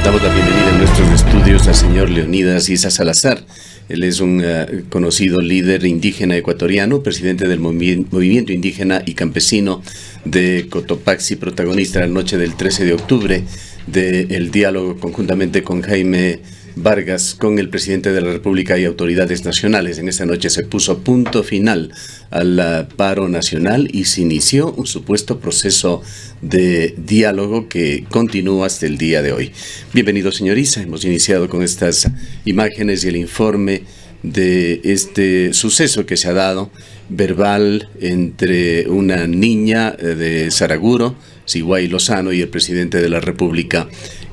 Damos la bienvenida en nuestros estudios al señor Leonidas Issa Salazar. Él es un conocido líder indígena ecuatoriano, presidente del movimiento indígena y campesino de Cotopaxi, protagonista la noche del 13 de octubre del diálogo conjuntamente con Jaime Vargas, con el presidente de la República y autoridades nacionales. En esta noche se puso punto final al paro nacional y se inició un supuesto proceso de diálogo que continúa hasta el día de hoy. Bienvenido, señor Issa. Hemos iniciado con estas imágenes y el informe de este suceso que se ha dado verbal entre una niña de Saraguro, Sigüay Lozano, y el presidente de la República,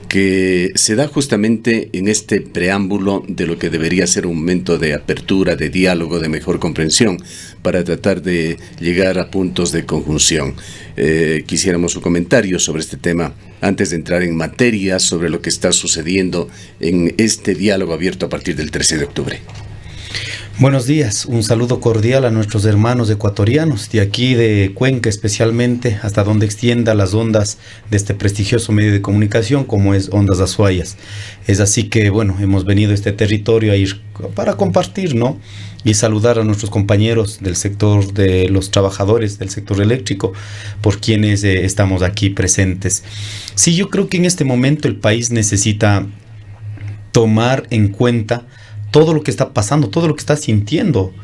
que se da justamente en este preámbulo de lo que debería ser un momento de apertura, de diálogo, de mejor comprensión, para tratar de llegar a puntos de conjunción. Quisiéramos su comentario sobre este tema antes de entrar en materia sobre lo que está sucediendo en este diálogo abierto a partir del 13 de octubre. Buenos días, un saludo cordial a nuestros hermanos ecuatorianos, de aquí de Cuenca especialmente, hasta donde extienda las ondas de este prestigioso medio de comunicación como es Ondas Azuayas. Es así que, bueno, hemos venido a este territorio a ir para compartir, ¿no? Y saludar a nuestros compañeros del sector de los trabajadores del sector eléctrico, por quienes estamos aquí presentes. Sí, yo creo que en este momento el país necesita tomar en cuenta todo lo que está pasando, todo lo que está sintiendo,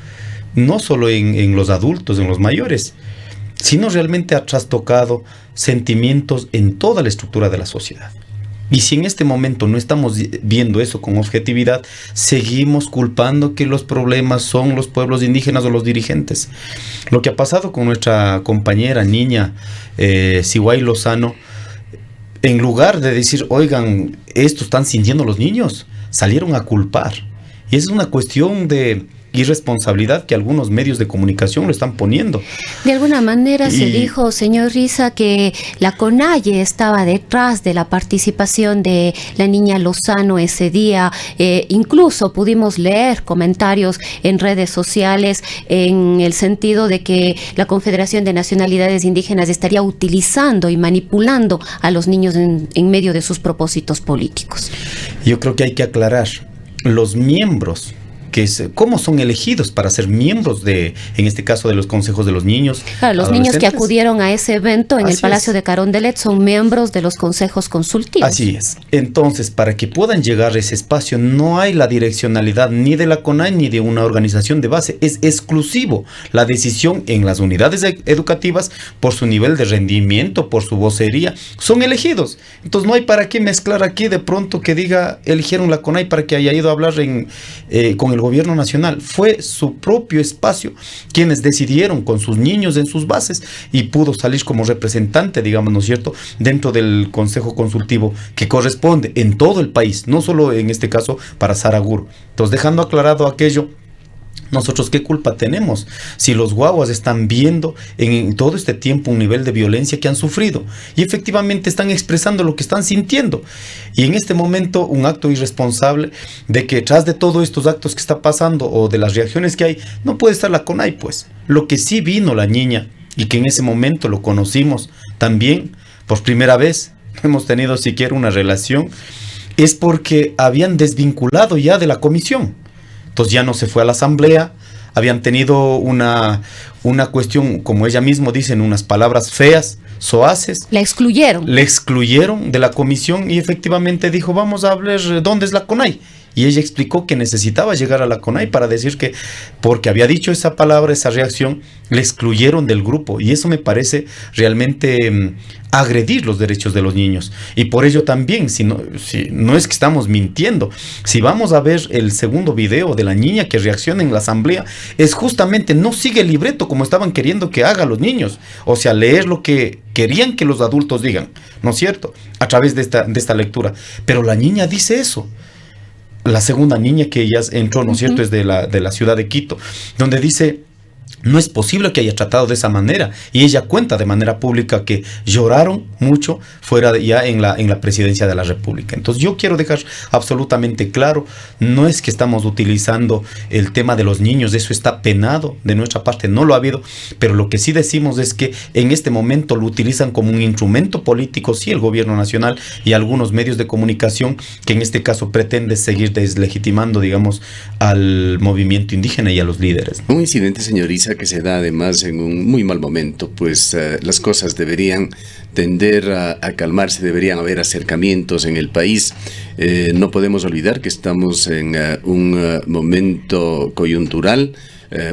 no solo en los adultos, en los mayores, sino realmente ha trastocado sentimientos en toda la estructura de la sociedad. Y si en este momento no estamos viendo eso con objetividad, seguimos culpando que los problemas son los pueblos indígenas o los dirigentes. Lo que ha pasado con nuestra compañera niña Sigüay Lozano, en lugar de decir, oigan, esto están sintiendo los niños, salieron a culpar. Y es una cuestión de irresponsabilidad que algunos medios de comunicación lo están poniendo. De alguna manera se dijo, señor Issa, que la CONAIE estaba detrás de la participación de la niña Lozano ese día. Incluso pudimos leer comentarios en redes sociales en el sentido de que la Confederación de Nacionalidades Indígenas estaría utilizando y manipulando a los niños en medio de sus propósitos políticos. Yo creo que hay que aclarar los miembros, cómo son elegidos para ser miembros en este caso de los consejos de los niños. Claro, los niños que acudieron a ese evento en el Palacio de Carondelet son miembros de los consejos consultivos. Así es. Entonces, para que puedan llegar a ese espacio, no hay la direccionalidad ni de la CONAIE ni de una organización de base. Es exclusivo la decisión en las unidades educativas por su nivel de rendimiento, por su vocería. Son elegidos. Entonces, no hay para qué mezclar aquí de pronto que diga, eligieron la CONAIE para que haya ido a hablar con el gobierno nacional. Fue su propio espacio quienes decidieron con sus niños en sus bases y pudo salir como representante, digamos, ¿no es cierto?, dentro del consejo consultivo que corresponde en todo el país, no solo en este caso para Saraguro. Entonces, dejando aclarado aquello, nosotros qué culpa tenemos si los guaguas están viendo en todo este tiempo un nivel de violencia que han sufrido y efectivamente están expresando lo que están sintiendo, y en este momento un acto irresponsable de que tras de todos estos actos que está pasando o de las reacciones que hay, no puede estar la CONAIE. Pues lo que sí vino la niña y que en ese momento lo conocimos también por primera vez, no hemos tenido siquiera una relación, es porque habían desvinculado ya de la comisión. Entonces ya no se fue a la asamblea, habían tenido una cuestión, como ella misma dice, en unas palabras feas, soaces. La excluyeron. Le excluyeron de la comisión y efectivamente dijo, vamos a hablar, ¿dónde es la CONAIE? Y ella explicó que necesitaba llegar a la CONAIE para decir que, porque había dicho esa palabra, esa reacción, le excluyeron del grupo. Y eso me parece realmente agredir los derechos de los niños. Y por ello también, si no es que estamos mintiendo, si vamos a ver el segundo video de la niña que reacciona en la asamblea, es justamente, no sigue el libreto como estaban queriendo que haga los niños. O sea, leer lo que querían que los adultos digan, ¿no es cierto?, a través de esta lectura. Pero la niña dice eso. La segunda niña que ya entró, ¿no es cierto?, es de la ciudad de Quito, donde dice, No es posible que haya tratado de esa manera. Y ella cuenta de manera pública que lloraron mucho fuera ya en la presidencia de la República. Entonces yo quiero dejar absolutamente claro, no es que estamos utilizando el tema de los niños, eso está penado de nuestra parte, no lo ha habido, pero lo que sí decimos es que en este momento lo utilizan como un instrumento político, sí, el gobierno nacional y algunos medios de comunicación, que en este caso pretende seguir deslegitimando, digamos, al movimiento indígena y a los líderes. Un incidente, señor Issa, que se da además en un muy mal momento, pues las cosas deberían tender a calmarse, deberían haber acercamientos en el país. No podemos olvidar que estamos en un momento coyuntural,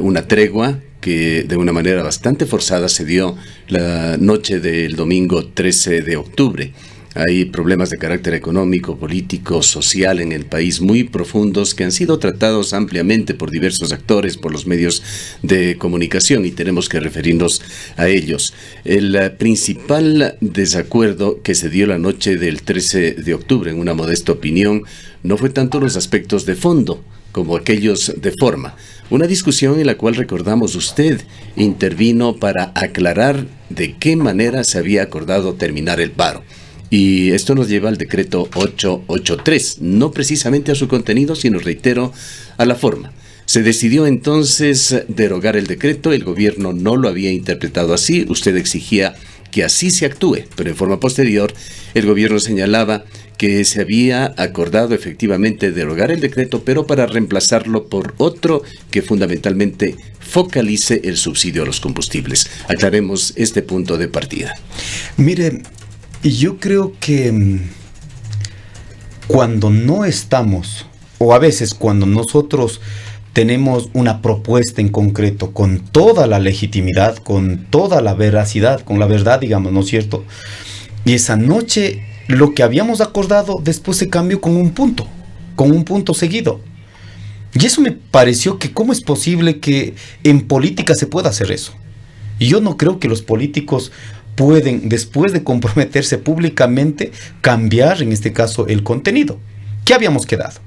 una tregua que de una manera bastante forzada se dio la noche del domingo 13 de octubre. Hay problemas de carácter económico, político, social en el país muy profundos que han sido tratados ampliamente por diversos actores, por los medios de comunicación, y tenemos que referirnos a ellos. El principal desacuerdo que se dio la noche del 13 de octubre, en una modesta opinión, no fue tanto los aspectos de fondo como aquellos de forma. Una discusión en la cual, recordamos, usted intervino para aclarar de qué manera se había acordado terminar el paro. Y esto nos lleva al decreto 883, no precisamente a su contenido, sino, reitero, a la forma. Se decidió entonces derogar el decreto, el gobierno no lo había interpretado así, usted exigía que así se actúe, pero en forma posterior el gobierno señalaba que se había acordado efectivamente derogar el decreto, pero para reemplazarlo por otro que fundamentalmente focalice el subsidio a los combustibles. Aclaremos este punto de partida. Mire, yo creo que cuando no estamos, o a veces cuando nosotros tenemos una propuesta en concreto con toda la legitimidad, con toda la veracidad, con la verdad, digamos, ¿no es cierto? Y esa noche lo que habíamos acordado después se cambió con un punto seguido. Y eso me pareció que cómo es posible que en política se pueda hacer eso. Y yo no creo que los políticos pueden, después de comprometerse públicamente, cambiar, en este caso, el contenido. ¿Qué habíamos quedado?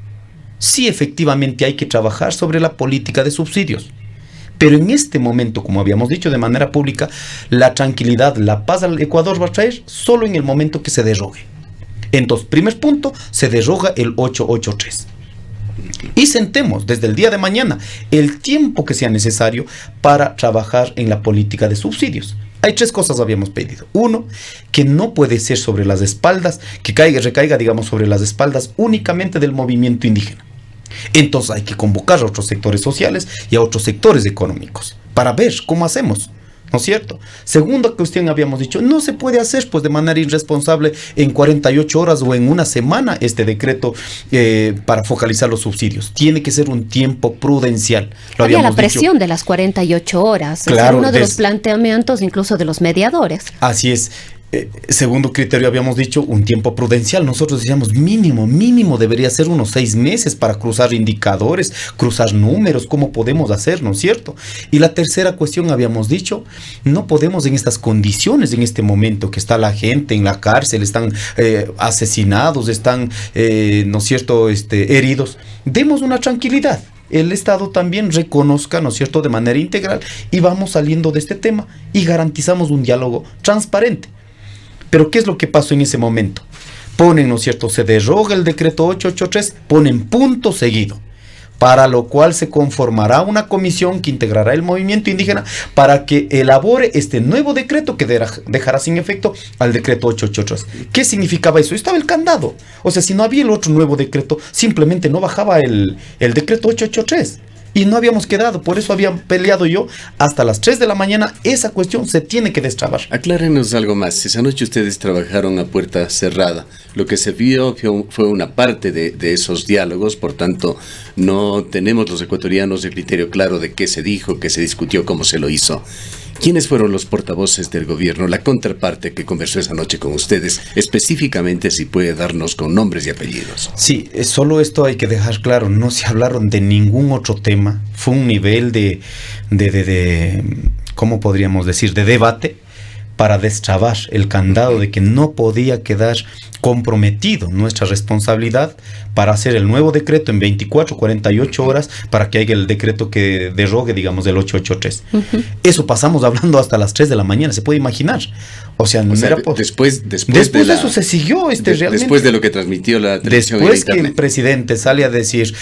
Sí, efectivamente hay que trabajar sobre la política de subsidios. Pero en este momento, como habíamos dicho de manera pública, la tranquilidad, la paz al Ecuador va a traer solo en el momento que se derogue. Entonces, primer punto, se deroga el 883. Y sentemos desde el día de mañana el tiempo que sea necesario para trabajar en la política de subsidios. Hay tres cosas habíamos pedido. Uno, que no puede ser sobre las espaldas, que recaiga, digamos, sobre las espaldas únicamente del movimiento indígena. Entonces hay que convocar a otros sectores sociales y a otros sectores económicos para ver cómo hacemos, ¿no es cierto? Segunda cuestión, habíamos dicho, no se puede hacer pues de manera irresponsable en 48 horas o en una semana este decreto para focalizar los subsidios. Tiene que ser un tiempo prudencial. Había la presión de las 48 horas. Claro, es uno de los planteamientos incluso de los mediadores. Así es. Segundo criterio, habíamos dicho un tiempo prudencial. Nosotros decíamos mínimo debería ser unos 6 meses para cruzar indicadores, cruzar números, cómo podemos hacer, ¿no es cierto? Y la tercera cuestión, habíamos dicho, no podemos en estas condiciones, en este momento que está la gente en la cárcel, están asesinados, están, ¿no es cierto?, heridos. Demos una tranquilidad. El Estado también reconozca, ¿no es cierto?, de manera integral, y vamos saliendo de este tema y garantizamos un diálogo transparente. Pero ¿qué es lo que pasó en ese momento? Ponen, ¿no es cierto?, se deroga el decreto 883, ponen punto seguido, para lo cual se conformará una comisión que integrará el movimiento indígena para que elabore este nuevo decreto que dejará sin efecto al decreto 883. ¿Qué significaba eso? Estaba el candado. O sea, si no había el otro nuevo decreto, simplemente no bajaba el decreto 883. Y no habíamos quedado, por eso había peleado yo hasta las 3 de la mañana. Esa cuestión se tiene que destrabar. Aclárenos algo más. Esa noche ustedes trabajaron a puerta cerrada. Lo que se vio fue una parte de esos diálogos, por tanto, no tenemos los ecuatorianos el criterio claro de qué se dijo, qué se discutió, cómo se lo hizo. ¿Quiénes fueron los portavoces del gobierno, la contraparte que conversó esa noche con ustedes? Específicamente, si puede darnos con nombres y apellidos. Sí, solo esto hay que dejar claro, no se hablaron de ningún otro tema. Fue un nivel de ¿cómo podríamos decir?, de debate, para destrabar el candado de que no podía quedar comprometido nuestra responsabilidad para hacer el nuevo decreto en 24, 48 horas para que haya el decreto que derogue, digamos, del 883. Eso pasamos hablando hasta las 3 de la mañana, se puede imaginar. O sea, después de eso se siguió realmente. Después de lo que transmitió la televisión. Después que el presidente sale a decir,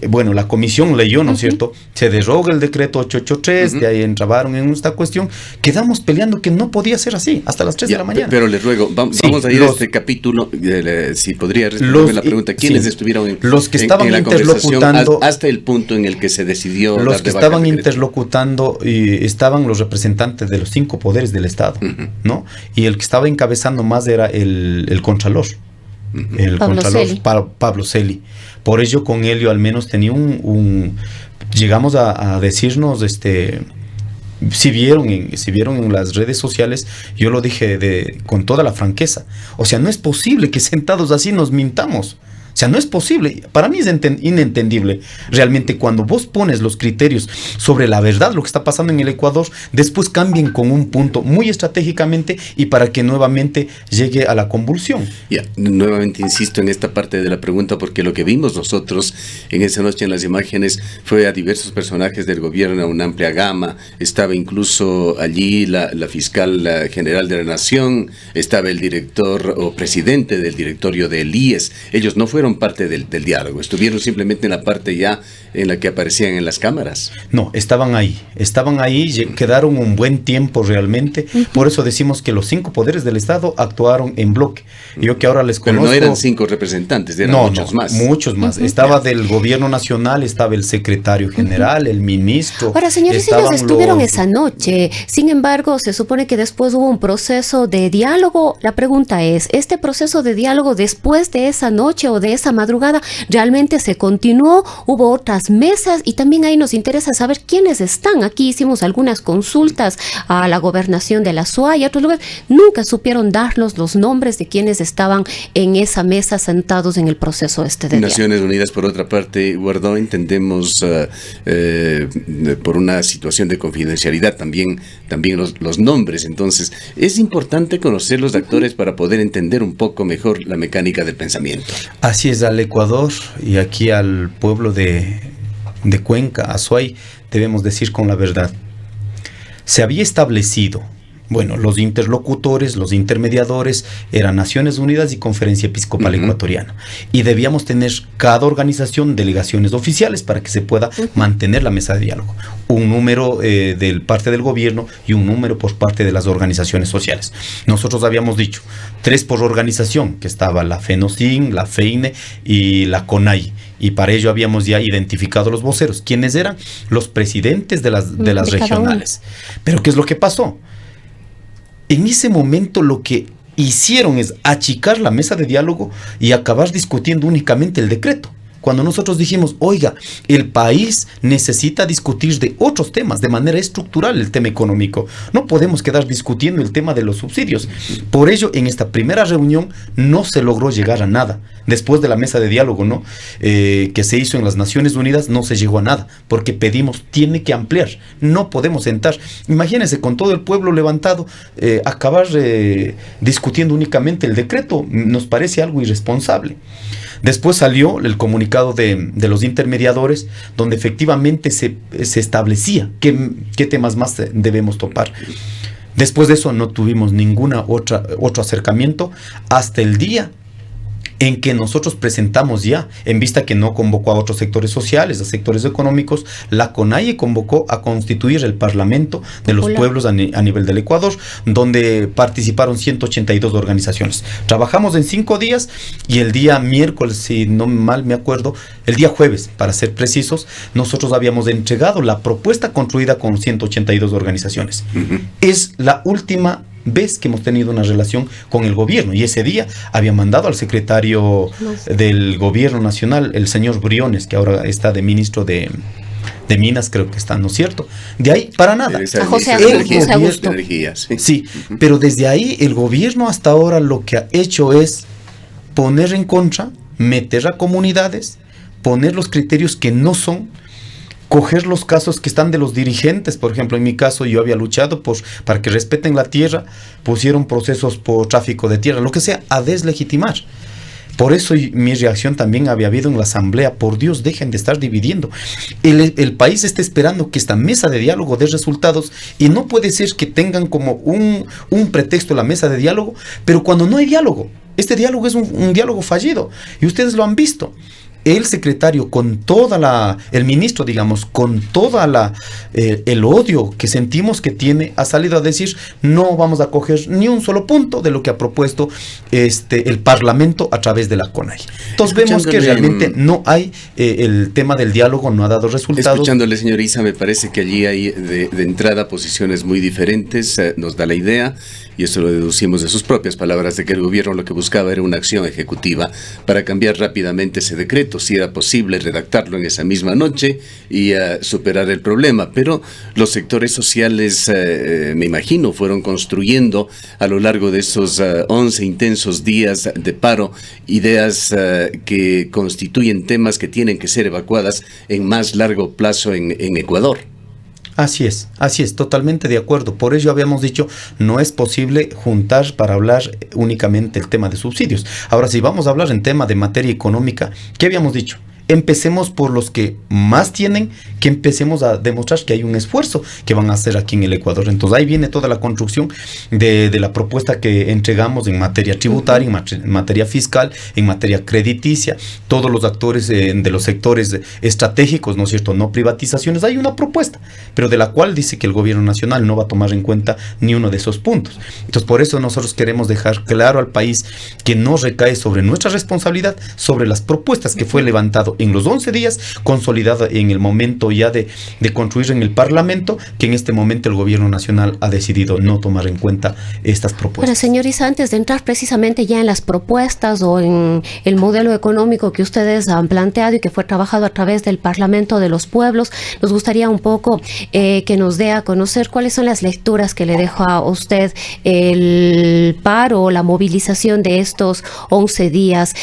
bueno, la comisión leyó, ¿no es cierto? Se deroga el decreto 883, de ahí entrabaron en esta cuestión, quedamos peleando que no podía ser así, hasta las 3 de la mañana. Pero les ruego, vamos a ir a este capítulo, si podría responderme la pregunta, ¿quiénes estuvieron en la interlocutando hasta el punto en el que se decidió? Los que estaban interlocutando estaban los representantes de los 5 poderes del Estado, ¿no? Y el que estaba encabezando más era el Contralor. El Contralor Pablo Celi. Por ello con él yo al menos tenía llegamos a decirnos, si vieron en las redes sociales, yo lo dije con toda la franqueza. O sea, no es posible que sentados así nos mintamos. O sea, no es posible. Para mí es inentendible. Realmente cuando vos pones los criterios sobre la verdad, lo que está pasando en el Ecuador, después cambien con un punto muy estratégicamente y para que nuevamente llegue a la convulsión. Nuevamente insisto en esta parte de la pregunta porque lo que vimos nosotros en esa noche en las imágenes fue a diversos personajes del gobierno, una amplia gama. Estaba incluso allí la fiscal general de la Nación, estaba el director o presidente del directorio del IES. Ellos no fueron parte del diálogo, estuvieron simplemente en la parte ya en la que aparecían en las cámaras. No, estaban ahí, quedaron un buen tiempo realmente, por eso decimos que los 5 poderes del Estado actuaron en bloque. Yo que ahora les conozco... Pero no eran 5 representantes, eran muchos más. Muchos más, estaba del gobierno nacional, estaba el secretario general, el ministro... Ahora, señores, ellos estuvieron esa noche, sin embargo, se supone que después hubo un proceso de diálogo. La pregunta es, ¿este proceso de diálogo después de esa noche o de esa madrugada realmente se continuó? ¿Hubo otras mesas? Y también ahí nos interesa saber quiénes están. Aquí hicimos algunas consultas a la gobernación de la SUA y a otros lugares. Nunca supieron darnos los nombres de quienes estaban en esa mesa sentados en el proceso de diálogo. Naciones Unidas, por otra parte, guardó, entendemos, por una situación de confidencialidad también los nombres. Entonces, es importante conocer los actores para poder entender un poco mejor la mecánica del pensamiento. Así es, al Ecuador y aquí al pueblo de Cuenca, Azuay, debemos decir con la verdad. Se había establecido, bueno, los interlocutores, los intermediadores eran Naciones Unidas y Conferencia Episcopal Ecuatoriana. Y debíamos tener cada organización delegaciones oficiales para que se pueda mantener la mesa de diálogo. Un número de parte del gobierno y un número por parte de las organizaciones sociales. Nosotros habíamos dicho 3 por organización, que estaba la FENOCIN, la FEINE y la CONAI. Y para ello habíamos ya identificado los voceros. ¿Quiénes eran? Los presidentes de las regionales. Pero ¿qué es lo que pasó? En ese momento lo que hicieron es achicar la mesa de diálogo y acabar discutiendo únicamente el decreto. Cuando nosotros dijimos, oiga, el país necesita discutir de otros temas, de manera estructural el tema económico. No podemos quedar discutiendo el tema de los subsidios. Por ello, en esta primera reunión no se logró llegar a nada. Después de la mesa de diálogo, ¿no? Que se hizo en las Naciones Unidas, no se llegó a nada, porque pedimos, tiene que ampliar. No podemos sentar. Imagínense, con todo el pueblo levantado, acabar discutiendo únicamente el decreto, nos parece algo irresponsable. Después salió el comunicado de los intermediadores, donde efectivamente se establecía qué temas más debemos topar. Después de eso no tuvimos ninguna otro acercamiento hasta el día en que nosotros presentamos ya, en vista que no convocó a otros sectores sociales, a sectores económicos, la CONAIE convocó a constituir el Parlamento de los Pueblos a nivel del Ecuador, donde participaron 182 organizaciones. Trabajamos en 5 días y el día miércoles, si no mal me acuerdo, el día jueves, para ser precisos, nosotros habíamos entregado la propuesta construida con 182 organizaciones. Es la última vez que hemos tenido una relación con el gobierno, y ese día había mandado al secretario del gobierno nacional, el señor Briones, que ahora está de ministro de Minas, creo que está, ¿no es cierto? De ahí para nada. A José Augusto. Sí, pero desde ahí el gobierno hasta ahora lo que ha hecho es poner en contra, meter a comunidades, poner los criterios que no son, coger los casos que están de los dirigentes. Por ejemplo, en mi caso yo había luchado para que respeten la tierra, pusieron procesos por tráfico de tierra, lo que sea, a deslegitimar. Por eso mi reacción también había habido en la asamblea: por Dios, dejen de estar dividiendo. El país está esperando que esta mesa de diálogo dé resultados, y no puede ser que tengan como un pretexto la mesa de diálogo, pero cuando no hay diálogo, este diálogo es un diálogo fallido, y ustedes lo han visto. El secretario el ministro, digamos, con toda el odio que sentimos que tiene, ha salido a decir: no vamos a coger ni un solo punto de lo que ha propuesto el Parlamento a través de la CONAIE. Entonces vemos que realmente no hay, el tema del diálogo no ha dado resultados. Escuchándole, señor Issa, me parece que allí hay de entrada posiciones muy diferentes. Nos da la idea, y esto lo deducimos de sus propias palabras, de que el gobierno lo que buscaba era una acción ejecutiva para cambiar rápidamente ese decreto, si era posible redactarlo en esa misma noche y superar el problema. Pero los sectores sociales, me imagino, fueron construyendo a lo largo de esos 11 intensos días de paro ideas que constituyen temas que tienen que ser evacuadas en más largo plazo en Ecuador. Así es, totalmente de acuerdo. Por ello habíamos dicho, no es posible juntar para hablar únicamente el tema de subsidios. Ahora, si vamos a hablar en tema de materia económica, ¿qué habíamos dicho? Empecemos por los que más tienen, que empecemos a demostrar que hay un esfuerzo que van a hacer aquí en el Ecuador. Entonces ahí viene toda la construcción de la propuesta que entregamos en materia tributaria, en materia fiscal, en materia crediticia, todos los actores de los sectores estratégicos, ¿no es cierto?, no privatizaciones. Hay una propuesta, pero de la cual dice que el gobierno nacional no va a tomar en cuenta ni uno de esos puntos. Entonces por eso nosotros queremos dejar claro al país que no recae sobre nuestra responsabilidad, sobre las propuestas que fue levantado en los 11 días, consolidada en el momento ya de construir en el Parlamento, que en este momento el gobierno nacional ha decidido no tomar en cuenta estas propuestas. Bueno, señor Issa, antes de entrar precisamente ya en las propuestas o en el modelo económico que ustedes han planteado y que fue trabajado a través del Parlamento de los Pueblos, nos gustaría un poco que nos dé a conocer cuáles son las lecturas que le deja a usted el paro o la movilización de estos 11 días.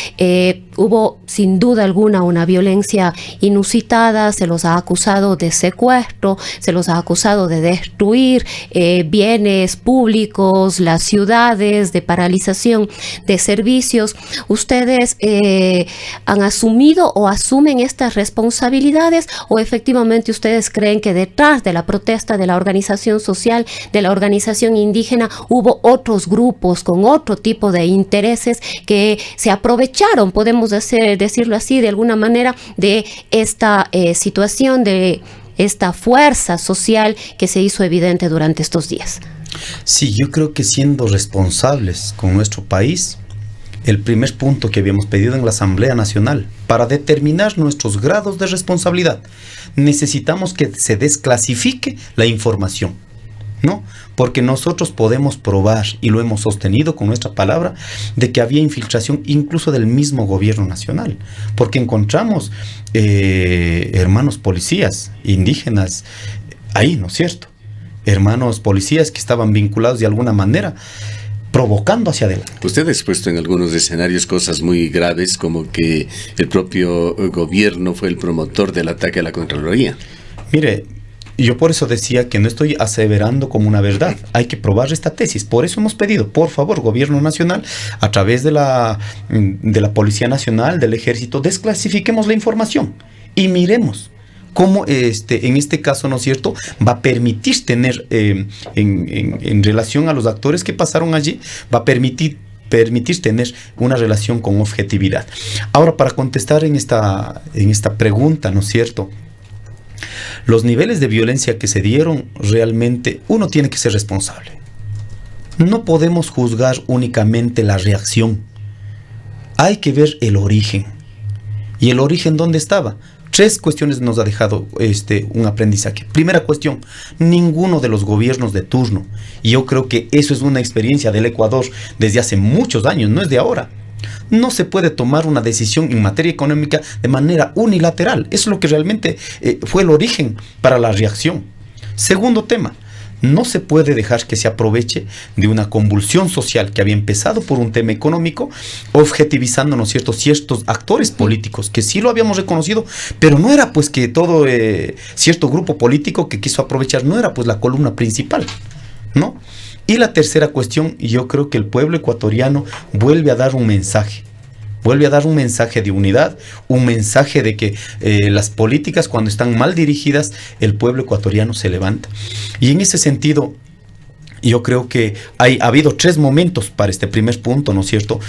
Hubo sin duda alguna una violencia inusitada, se los ha acusado de secuestro, se los ha acusado de destruir bienes públicos, las ciudades, de paralización de servicios. ¿Ustedes han asumido o asumen estas responsabilidades, o efectivamente ustedes creen que detrás de la protesta de la organización social, de la organización indígena, hubo otros grupos con otro tipo de intereses que se aprovecharon, podemos decirlo así, de alguna manera, de esta situación, de esta fuerza social que se hizo evidente durante estos días? Sí, yo creo que siendo responsables con nuestro país, el primer punto que habíamos pedido en la Asamblea Nacional, para determinar nuestros grados de responsabilidad, necesitamos que se desclasifique la información, ¿no? Porque nosotros podemos probar, y lo hemos sostenido con nuestra palabra, de que había infiltración incluso del mismo gobierno nacional, porque encontramos hermanos policías indígenas ahí, ¿no es cierto? Hermanos policías que estaban vinculados de alguna manera, provocando hacia adelante. Usted ha expuesto en algunos escenarios cosas muy graves, como que el propio gobierno fue el promotor del ataque a la Contraloría. Mire, yo por eso decía que no estoy aseverando como una verdad. Hay que probar esta tesis. Por eso hemos pedido, por favor, gobierno nacional, a través de la Policía Nacional, del Ejército, desclasifiquemos la información y miremos cómo en este caso, ¿no es cierto?, va a permitir tener, en relación a los actores que pasaron allí, va a permitir tener una relación con objetividad. Ahora, para contestar en esta pregunta, ¿no es cierto?, los niveles de violencia que se dieron, realmente uno tiene que ser responsable. No podemos juzgar únicamente la reacción. Hay que ver el origen. ¿Y el origen dónde estaba? 3 cuestiones nos ha dejado un aprendizaje. Primera cuestión, ninguno de los gobiernos de turno, y yo creo que eso es una experiencia del Ecuador desde hace muchos años, no es de ahora. No se puede tomar una decisión en materia económica de manera unilateral. Eso es lo que realmente fue el origen para la reacción. Segundo tema, No se puede dejar que se aproveche de una convulsión social que había empezado por un tema económico, objetivizando, ¿no es cierto?, ciertos actores políticos, que sí lo habíamos reconocido, pero no era pues que todo cierto grupo político que quiso aprovechar, no era pues la columna principal, ¿no? Y la tercera cuestión, yo creo que el pueblo ecuatoriano vuelve a dar un mensaje. Vuelve a dar un mensaje de unidad, un mensaje de que las políticas, cuando están mal dirigidas, el pueblo ecuatoriano se levanta. Y en ese sentido, yo creo que ha habido 3 momentos para este primer punto, ¿no es cierto?,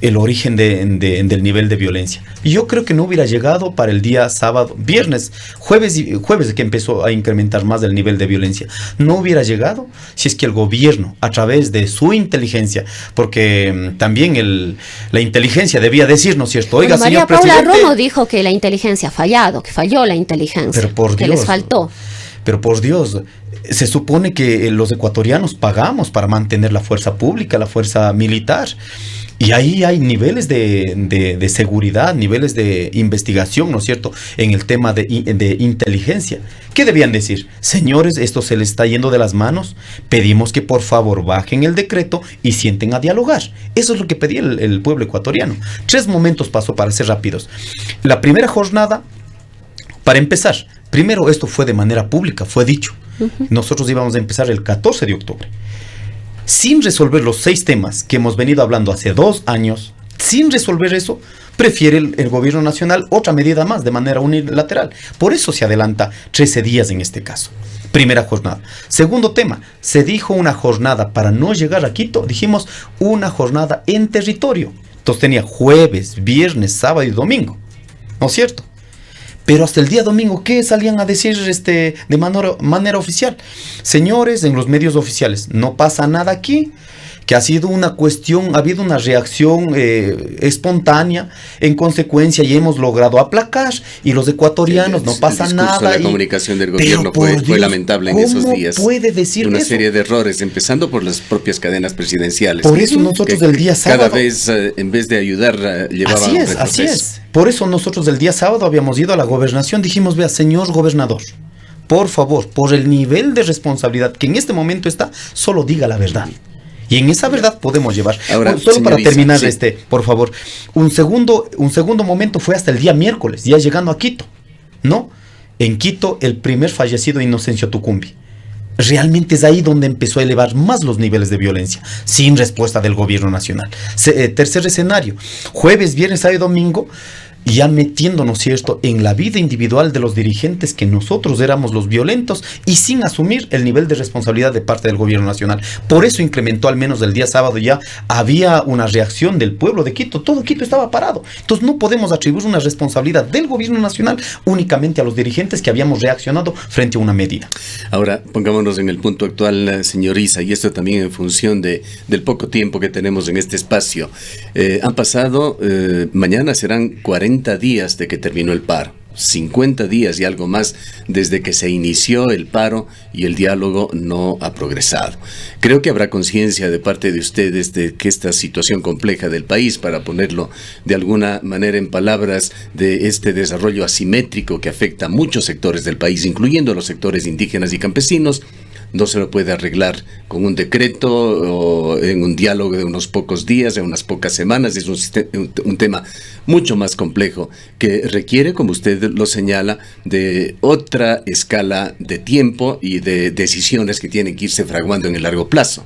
el origen del nivel de violencia. Y yo creo que no hubiera llegado para el día sábado, viernes, jueves que empezó a incrementar más el nivel de violencia. No hubiera llegado si es que el gobierno, a través de su inteligencia, porque también la inteligencia debía decir, ¿no es cierto? Oiga, bueno, María señor Paula presidente, Romo dijo que la inteligencia ha fallado, que falló la inteligencia, pero por que Dios, les faltó. Pero por Dios, se supone que los ecuatorianos pagamos para mantener la fuerza pública, la fuerza militar. Y ahí hay niveles de seguridad, niveles de investigación, ¿no es cierto?, en el tema de inteligencia. ¿Qué debían decir? Señores, esto se les está yendo de las manos, pedimos que por favor bajen el decreto y sienten a dialogar. Eso es lo que pedía el pueblo ecuatoriano. 3 momentos pasó, para ser rápidos. La primera jornada, para empezar, primero esto fue de manera pública, fue dicho. Nosotros íbamos a empezar el 14 de octubre. Sin resolver los 6 temas que hemos venido hablando hace 2 años, sin resolver eso, prefiere el gobierno nacional otra medida más de manera unilateral. Por eso se adelanta 13 días en este caso. Primera jornada. Segundo tema, se dijo una jornada para no llegar a Quito, dijimos una jornada en territorio. Entonces tenía jueves, viernes, sábado y domingo, ¿no es cierto? Pero hasta el día domingo, ¿qué salían a decir de manera oficial? Señores, en los medios oficiales, no pasa nada aquí, que ha sido una cuestión, ha habido una reacción espontánea, en consecuencia, y hemos logrado aplacar, y los ecuatorianos, no pasa nada. La comunicación del gobierno fue lamentable en esos días. ¿Cómo puede decir una eso? serie de errores, empezando por las propias cadenas presidenciales. Por eso nosotros el día sábado, cada vez, en vez de ayudar, llevaban así es, retroceso. Así es. Por eso nosotros el día sábado habíamos ido a la gobernación, dijimos, vea, señor gobernador, por favor, por el nivel de responsabilidad que en este momento está, solo diga la verdad. Y en esa verdad podemos llevar. Ahora, solo para terminar, sí, por favor, un segundo momento fue hasta el día miércoles, ya llegando a Quito, ¿no? En Quito, el primer fallecido, Inocencio Tucumbi. Realmente es ahí donde empezó a elevar más los niveles de violencia, sin respuesta del gobierno nacional. Tercer escenario, jueves, viernes, sábado y domingo, ya metiéndonos, ¿cierto?, en la vida individual de los dirigentes, que nosotros éramos los violentos, y sin asumir el nivel de responsabilidad de parte del gobierno nacional. Por eso incrementó, al menos el día sábado ya había una reacción del pueblo de Quito, todo Quito estaba parado. Entonces no podemos atribuir una responsabilidad del gobierno nacional únicamente a los dirigentes que habíamos reaccionado frente a una medida. Ahora, pongámonos en el punto actual, señor Issa, y esto también en función del poco tiempo que tenemos en este espacio. Han pasado, mañana serán 40 días de que terminó el paro, 50 días y algo más desde que se inició el paro, y el diálogo no ha progresado. Creo que habrá conciencia de parte de ustedes de que esta situación compleja del país, para ponerlo de alguna manera en palabras, de este desarrollo asimétrico que afecta a muchos sectores del país, incluyendo los sectores indígenas y campesinos, no se lo puede arreglar con un decreto o en un diálogo de unos pocos días, de unas pocas semanas. Es un tema mucho más complejo que requiere, como usted lo señala, de otra escala de tiempo y de decisiones que tienen que irse fraguando en el largo plazo.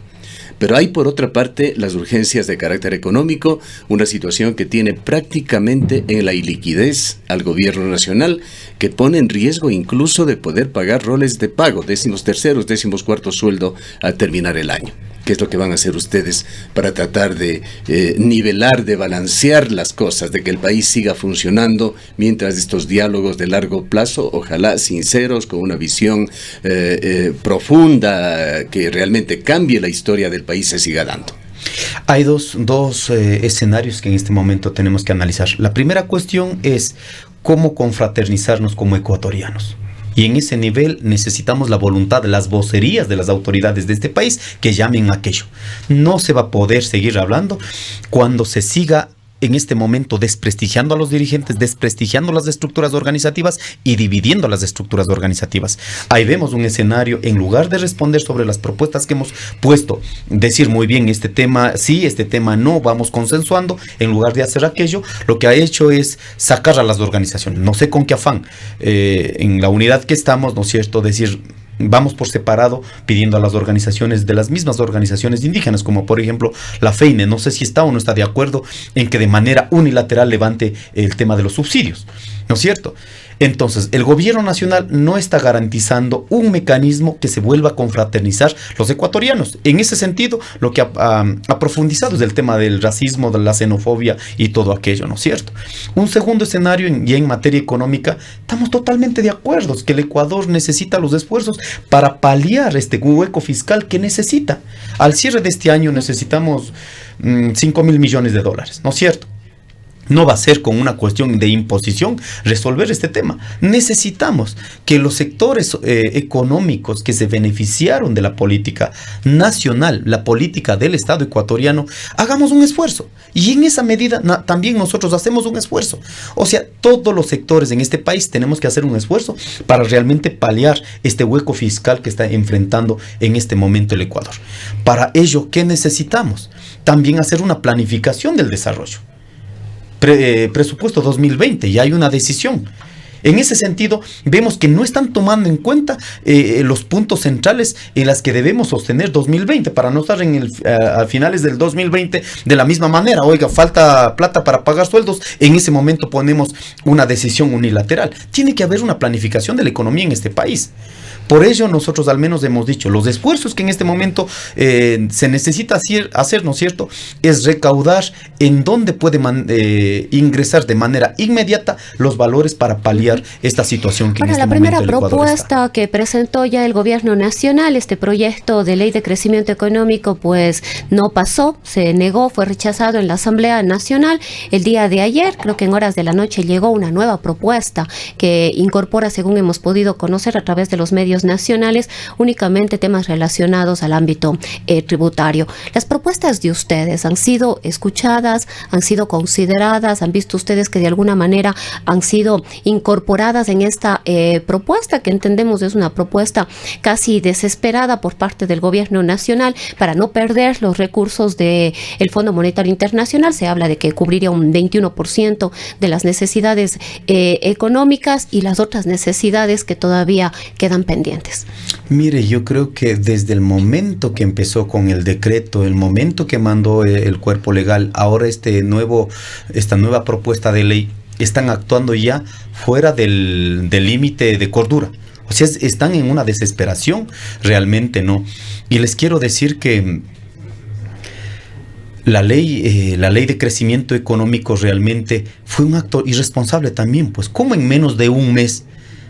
Pero hay, por otra parte, las urgencias de carácter económico, una situación que tiene prácticamente en la iliquidez al gobierno nacional, que pone en riesgo incluso de poder pagar roles de pago, 13º, 14º sueldo al terminar el año. ¿Qué es lo que van a hacer ustedes para tratar de nivelar, de balancear las cosas, de que el país siga funcionando mientras estos diálogos de largo plazo, ojalá sinceros, con una visión profunda, que realmente cambie la historia del país, se siga dando? Hay dos escenarios que en este momento tenemos que analizar. La primera cuestión es cómo confraternizarnos como ecuatorianos. Y en ese nivel necesitamos la voluntad de las vocerías de las autoridades de este país que llamen a aquello. No se va a poder seguir hablando cuando se siga en este momento desprestigiando a los dirigentes, desprestigiando las estructuras organizativas y dividiendo las estructuras organizativas. Ahí vemos un escenario, en lugar de responder sobre las propuestas que hemos puesto, decir muy bien, este tema sí, este tema no, vamos consensuando, en lugar de hacer aquello, lo que ha hecho es sacar a las organizaciones, no sé con qué afán, en la unidad que estamos, ¿no es cierto?, decir, vamos por separado pidiendo a las organizaciones, de las mismas organizaciones indígenas, como por ejemplo la FEINE, no sé si está o no está de acuerdo en que de manera unilateral levante el tema de los subsidios, ¿no es cierto? Entonces, el gobierno nacional no está garantizando un mecanismo que se vuelva a confraternizar los ecuatorianos. En ese sentido, lo que ha profundizado es el tema del racismo, de la xenofobia y todo aquello, ¿no es cierto? Un segundo escenario, y en materia económica, estamos totalmente de acuerdo, es que el Ecuador necesita los esfuerzos para paliar este hueco fiscal que necesita. Al cierre de este año necesitamos 5.000 millones de dólares, ¿no es cierto? No va a ser con una cuestión de imposición resolver este tema. Necesitamos que los sectores económicos que se beneficiaron de la política nacional, la política del Estado ecuatoriano, hagamos un esfuerzo. Y en esa medida también nosotros hacemos un esfuerzo. O sea, todos los sectores en este país tenemos que hacer un esfuerzo para realmente paliar este hueco fiscal que está enfrentando en este momento el Ecuador. Para ello, ¿qué necesitamos? También hacer una planificación del desarrollo. Presupuesto 2020, y hay una decisión. En ese sentido, vemos que no están tomando en cuenta los puntos centrales en las que debemos sostener 2020, para no estar a finales del 2020 de la misma manera. Oiga, falta plata para pagar sueldos, en ese momento ponemos una decisión unilateral. Tiene que haber una planificación de la economía en este país. Por ello, nosotros al menos hemos dicho, los esfuerzos que en este momento se necesita hacer, ¿no es cierto?, es recaudar en dónde puede ingresar de manera inmediata los valores para paliar esta situación que en este momento el Ecuador está. La primera propuesta que presentó ya el gobierno nacional, este proyecto de ley de crecimiento económico, pues no pasó, se negó, fue rechazado en la Asamblea Nacional. El día de ayer, creo que en horas de la noche, llegó una nueva propuesta que incorpora, según hemos podido conocer a través de los medios nacionales, únicamente temas relacionados al ámbito tributario. Las propuestas de ustedes han sido escuchadas, han sido consideradas, han visto ustedes que de alguna manera han sido incorporadas en esta propuesta, que entendemos es una propuesta casi desesperada por parte del gobierno nacional para no perder los recursos del Fondo Monetario Internacional. Se habla de que cubriría un 21% de las necesidades económicas y las otras necesidades que todavía quedan pendientes. Mire, yo creo que desde el momento que empezó con el decreto, el momento que mandó el cuerpo legal, ahora esta nueva propuesta de ley, están actuando ya fuera del límite de cordura. O sea, están en una desesperación, realmente, ¿no? Y les quiero decir que la ley de crecimiento económico realmente fue un acto irresponsable también, pues, ¿cómo en menos de un mes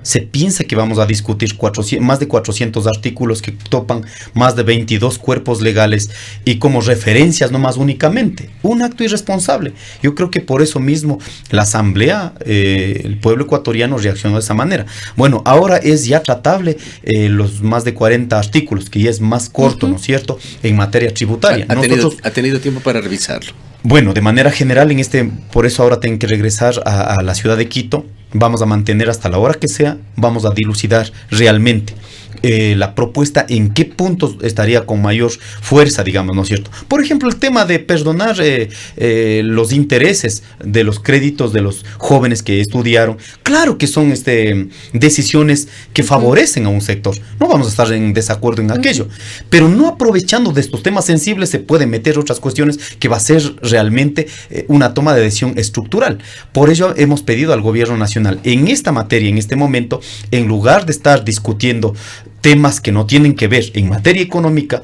se piensa que vamos a discutir más de 400 artículos que topan más de 22 cuerpos legales y como referencias nomás únicamente? Un acto irresponsable. Yo creo que por eso mismo la Asamblea, el pueblo ecuatoriano reaccionó de esa manera. Bueno, ahora es ya tratable los más de 40 artículos, que ya es más corto, ¿no es cierto?, en materia tributaria. Ha tenido tiempo para revisarlo. Bueno, de manera general, por eso ahora tengo que regresar a la ciudad de Quito. Vamos a mantener hasta la hora que sea, vamos a dilucidar realmente la propuesta, en qué puntos estaría con mayor fuerza, digamos, ¿no es cierto? Por ejemplo, el tema de perdonar los intereses de los créditos de los jóvenes que estudiaron. Claro que son decisiones que favorecen a un sector. No vamos a estar en desacuerdo en aquello. Pero no aprovechando de estos temas sensibles se pueden meter otras cuestiones que va a ser realmente una toma de decisión estructural. Por ello hemos pedido al gobierno nacional, en esta materia, en este momento, en lugar de estar discutiendo temas que no tienen que ver en materia económica,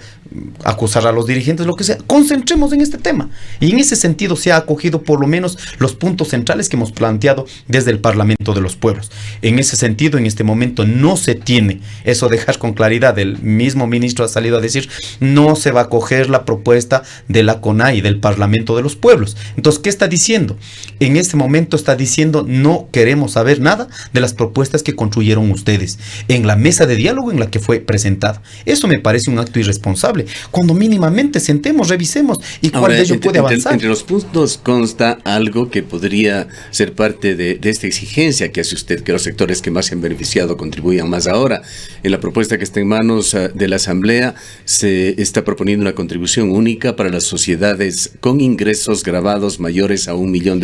acusar a los dirigentes, lo que sea, concentremos en este tema. Y en ese sentido se ha acogido por lo menos los puntos centrales que hemos planteado desde el Parlamento de los Pueblos. En ese sentido, en este momento no se tiene, eso dejar con claridad, el mismo ministro ha salido a decir, no se va a acoger la propuesta de la CONAIE, del Parlamento de los Pueblos. Entonces, ¿qué está diciendo? En este momento está diciendo, no queremos saber nada de las propuestas que construyeron ustedes en la mesa de diálogo en la que fue presentada. Eso me parece un acto irresponsable. responsable. Cuando mínimamente sentemos, revisemos y cuál de ellos puede avanzar. Entre los puntos consta algo que podría ser parte de esta exigencia que hace usted, que los sectores que más se han beneficiado contribuyan más ahora. En la propuesta que está en manos de la Asamblea se está proponiendo una contribución única para las sociedades con ingresos grabados mayores a $1 millón.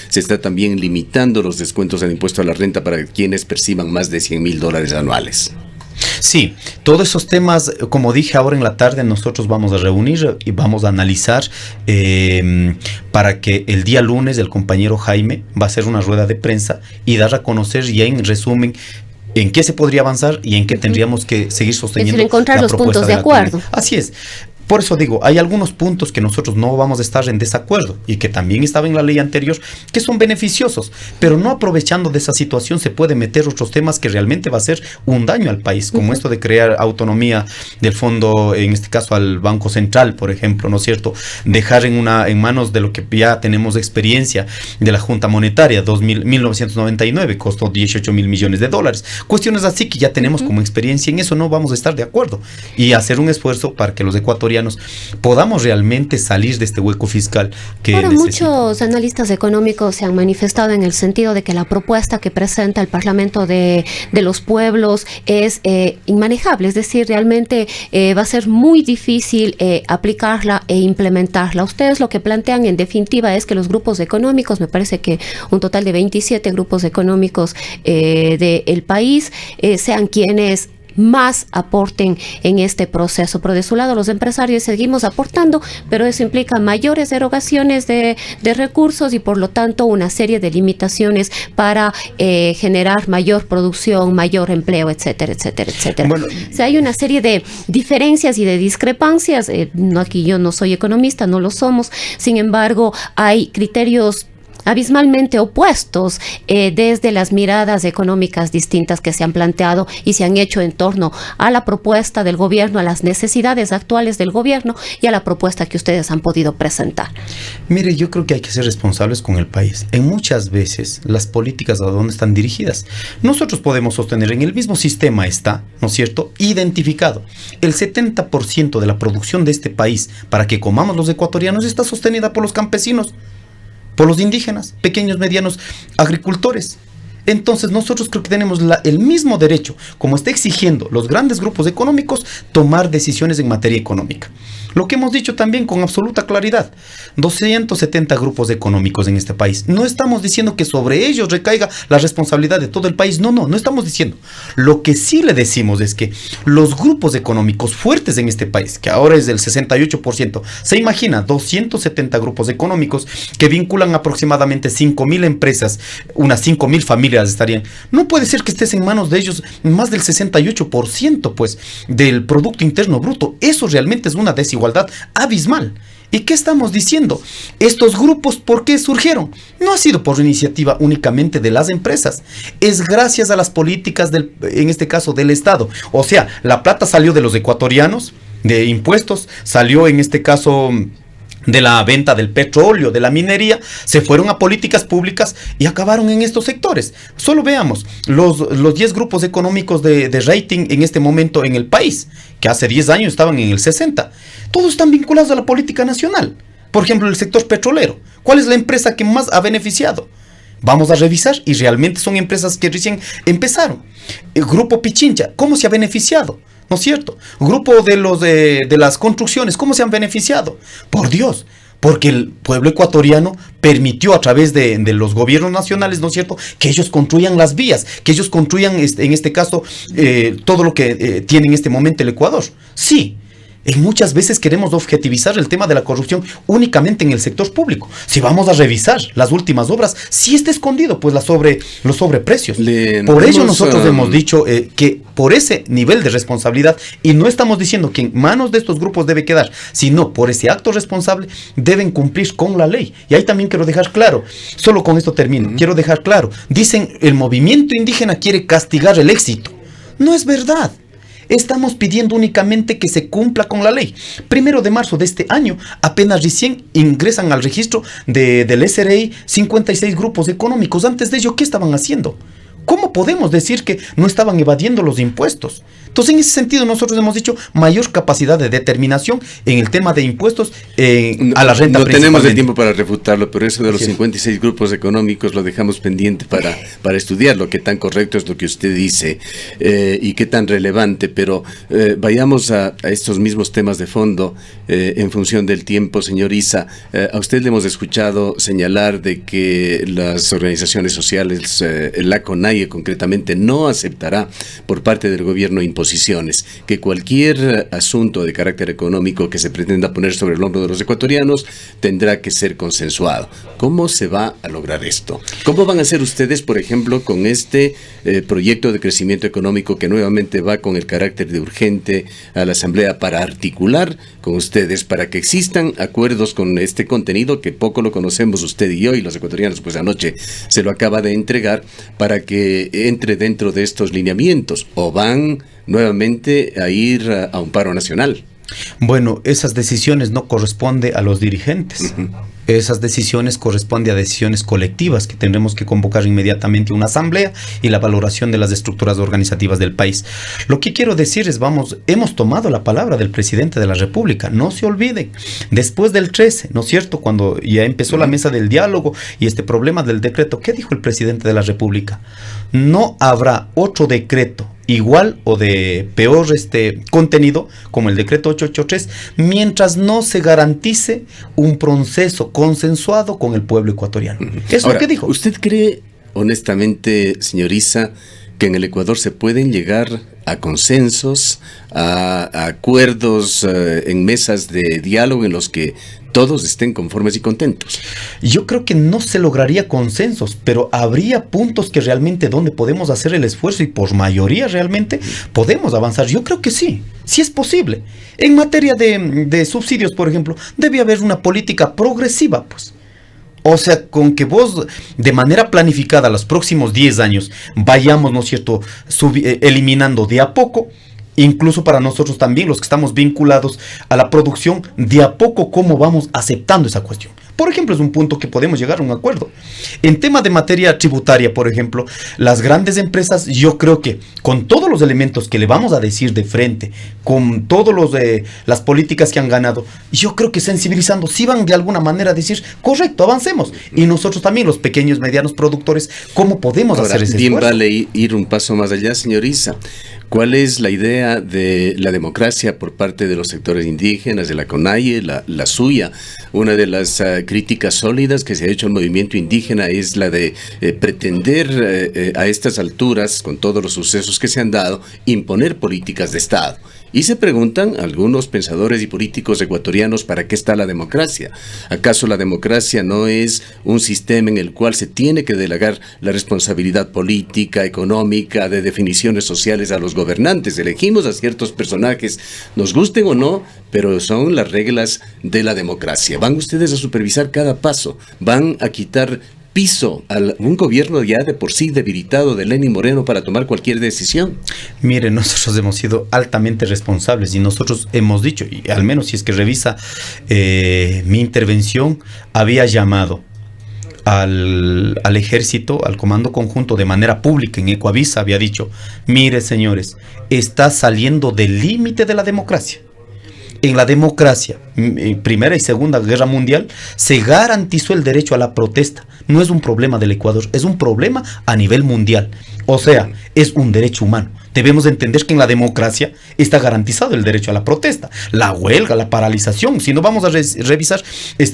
Se está también limitando los descuentos al impuesto a la renta para quienes perciban más de $100,000 anuales. Sí, todos esos temas, como dije ahora en la tarde, nosotros vamos a reunir y vamos a analizar para que el día lunes el compañero Jaime va a hacer una rueda de prensa y dar a conocer ya en resumen en qué se podría avanzar y en qué tendríamos que seguir sosteniendo. Es encontrar los puntos de acuerdo. Así es. Por eso digo, hay algunos puntos que nosotros no vamos a estar en desacuerdo y que también estaba en la ley anterior, que son beneficiosos, pero no aprovechando de esa situación se puede meter otros temas que realmente va a ser un daño al país, como esto de crear autonomía del fondo, en este caso al Banco Central, por ejemplo, ¿no es cierto? Dejar en manos de lo que ya tenemos experiencia de la Junta Monetaria, 1999, costó $18 mil millones. Cuestiones así que ya tenemos como experiencia, en eso no vamos a estar de acuerdo y hacer un esfuerzo para que los ecuatorianos podamos realmente salir de este hueco fiscal que ahora necesitamos. Muchos analistas económicos se han manifestado en el sentido de que la propuesta que presenta el Parlamento de los Pueblos es inmanejable, es decir, realmente va a ser muy difícil aplicarla e implementarla. Ustedes lo que plantean en definitiva es que los grupos económicos, me parece que un total de 27 grupos económicos del país, sean quienes más aporten en este proceso. Por de su lado, los empresarios seguimos aportando, pero eso implica mayores erogaciones de recursos y por lo tanto una serie de limitaciones para generar mayor producción, mayor empleo, etcétera, etcétera, etcétera. Bueno, o sea, hay una serie de diferencias y de discrepancias. Aquí yo no soy economista, no lo somos. Sin embargo, hay criterios abismalmente opuestos desde las miradas económicas distintas que se han planteado y se han hecho en torno a la propuesta del gobierno, a las necesidades actuales del gobierno y a la propuesta que ustedes han podido presentar. Mire, yo creo que hay que ser responsables con el país. En muchas veces las políticas a dónde están dirigidas. Nosotros podemos sostener, en el mismo sistema está, ¿no es cierto?, identificado. El 70% de la producción de este país para que comamos los ecuatorianos está sostenida por los campesinos, por los indígenas, pequeños, medianos agricultores. Entonces nosotros creo que tenemos el mismo derecho, como está exigiendo los grandes grupos económicos, tomar decisiones en materia económica. Lo que hemos dicho también con absoluta claridad, 270 grupos económicos en este país. No estamos diciendo que sobre ellos recaiga la responsabilidad de todo el país, no estamos diciendo. Lo que sí le decimos es que los grupos económicos fuertes en este país, que ahora es del 68%, se imagina 270 grupos económicos que vinculan aproximadamente 5,000 empresas, unas 5,000 familias estarían. No puede ser que estés en manos de ellos más del 68% pues del Producto Interno Bruto. Eso realmente es una desigualdad abismal. ¿Y qué estamos diciendo? Estos grupos, ¿por qué surgieron? No ha sido por iniciativa únicamente de las empresas. Es gracias a las políticas en este caso del Estado. O sea, la plata salió de los ecuatorianos, de impuestos, salió en este caso de la venta del petróleo, de la minería, se fueron a políticas públicas y acabaron en estos sectores. Solo veamos los 10 grupos económicos de rating en este momento en el país, que hace 10 años estaban en el 60. Todos están vinculados a la política nacional. Por ejemplo, el sector petrolero. ¿Cuál es la empresa que más ha beneficiado? Vamos a revisar y realmente son empresas que recién empezaron. El Grupo Pichincha, ¿cómo se ha beneficiado? ¿No es cierto? Grupo de las construcciones, ¿cómo se han beneficiado? Por Dios, porque el pueblo ecuatoriano permitió a través de los gobiernos nacionales, ¿no es cierto?, que ellos construyan las vías, que ellos construyan, en este caso, todo lo que tiene en este momento el Ecuador. Sí. En muchas veces queremos objetivizar el tema de la corrupción únicamente en el sector público. Si vamos a revisar las últimas obras, sí está escondido pues los sobreprecios. Por ello nosotros hemos dicho que por ese nivel de responsabilidad, y no estamos diciendo que en manos de estos grupos debe quedar, sino por ese acto responsable deben cumplir con la ley. Y ahí también quiero dejar claro, solo con esto termino, quiero dejar claro, dicen el movimiento indígena quiere castigar el éxito. No es verdad. Estamos pidiendo únicamente que se cumpla con la ley. 1 de marzo de este año, apenas recién ingresan al registro del SRI 56 grupos económicos. Antes de ello, ¿qué estaban haciendo? ¿Cómo podemos decir que no estaban evadiendo los impuestos? Entonces, en ese sentido, nosotros hemos dicho mayor capacidad de determinación en el tema de impuestos a la renta. No tenemos el tiempo para refutarlo, pero eso de los 56 grupos económicos lo dejamos pendiente para estudiarlo, qué tan correcto es lo que usted dice y qué tan relevante, pero vayamos a estos mismos temas de fondo en función del tiempo, señor Issa. A usted le hemos escuchado señalar de que las organizaciones sociales, la CONAIE concretamente, no aceptará por parte del gobierno imposiciones, que cualquier asunto de carácter económico que se pretenda poner sobre el hombro de los ecuatorianos tendrá que ser consensuado. ¿Cómo se va a lograr esto? ¿Cómo van a hacer ustedes, por ejemplo, con este proyecto de crecimiento económico que nuevamente va con el carácter de urgente a la Asamblea para articular con ustedes, para que existan acuerdos con este contenido que poco lo conocemos usted y yo, y los ecuatorianos pues anoche se lo acaba de entregar, para que entre dentro de estos lineamientos, o van nuevamente a ir a un paro nacional? Bueno, esas decisiones no corresponden a los dirigentes. Esas decisiones corresponden a decisiones colectivas que tendremos que convocar inmediatamente una asamblea y la valoración de las estructuras organizativas del país. Lo que quiero decir es, hemos tomado la palabra del presidente de la República, no se olviden. Después del 13, ¿no es cierto?, cuando ya empezó la mesa del diálogo y este problema del decreto, ¿qué dijo el presidente de la República? No habrá otro decreto igual o de peor contenido como el decreto 883 mientras no se garantice un proceso consensuado con el pueblo ecuatoriano. Es lo que dijo. ¿Usted cree honestamente, señor Issa, que en el Ecuador se pueden llegar a consensos, a acuerdos en mesas de diálogo en los que todos estén conformes y contentos? Yo creo que no se lograría consensos, pero habría puntos que realmente donde podemos hacer el esfuerzo y por mayoría realmente podemos avanzar. Yo creo que sí es posible. En materia de subsidios, por ejemplo, debe haber una política progresiva, pues. O sea, con que vos de manera planificada los próximos 10 años vayamos, ¿no es cierto?, eliminando de a poco, incluso para nosotros también, los que estamos vinculados a la producción, de a poco cómo vamos aceptando esa cuestión. Por ejemplo, es un punto que podemos llegar a un acuerdo. En tema de materia tributaria, por ejemplo, las grandes empresas, yo creo que con todos los elementos que le vamos a decir de frente, con todas las políticas que han ganado, yo creo que sensibilizando, sí van de alguna manera a decir, correcto, avancemos. Y nosotros también, los pequeños, medianos productores, ¿cómo podemos hacer ese esfuerzo? Bien vale ir un paso más allá, señor Issa. ¿Cuál es la idea de la democracia por parte de los sectores indígenas, de la CONAIE, la suya? Una de las críticas sólidas que se ha hecho al movimiento indígena es la de pretender a estas alturas, con todos los sucesos que se han dado, imponer políticas de Estado. Y se preguntan algunos pensadores y políticos ecuatorianos, ¿para qué está la democracia? ¿Acaso la democracia no es un sistema en el cual se tiene que delegar la responsabilidad política, económica, de definiciones sociales a los gobernantes? Elegimos a ciertos personajes, nos gusten o no, pero son las reglas de la democracia. Van ustedes a supervisar cada paso, van a quitar piso a un gobierno ya de por sí debilitado de Lenín Moreno para tomar cualquier decisión. Mire, nosotros hemos sido altamente responsables y nosotros hemos dicho, y al menos si es que revisa mi intervención, había llamado al ejército, al comando conjunto de manera pública en Ecuavisa, había dicho, mire señores, está saliendo del límite de la democracia. En la democracia, Primera y Segunda Guerra Mundial, se garantizó el derecho a la protesta. No es un problema del Ecuador, es un problema a nivel mundial. O sea, es un derecho humano. Debemos entender que en la democracia está garantizado el derecho a la protesta, la huelga, la paralización. Si no, vamos a revisar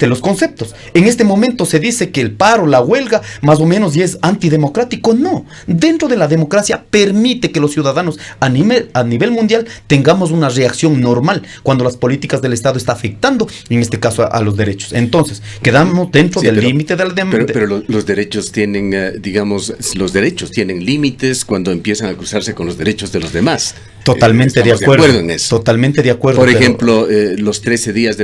los conceptos. En este momento se dice que el paro, la huelga, más o menos ya es antidemocrático. No, dentro de la democracia permite que los ciudadanos a nivel mundial tengamos una reacción normal cuando las políticas del Estado están afectando, en este caso, a los derechos. Entonces, quedamos dentro del límite de la democracia. Pero los derechos tienen, los derechos tienen límites cuando empiezan a cruzarse con los derechos de los demás. Totalmente de acuerdo en eso. Totalmente de acuerdo. Por ejemplo, los 11 días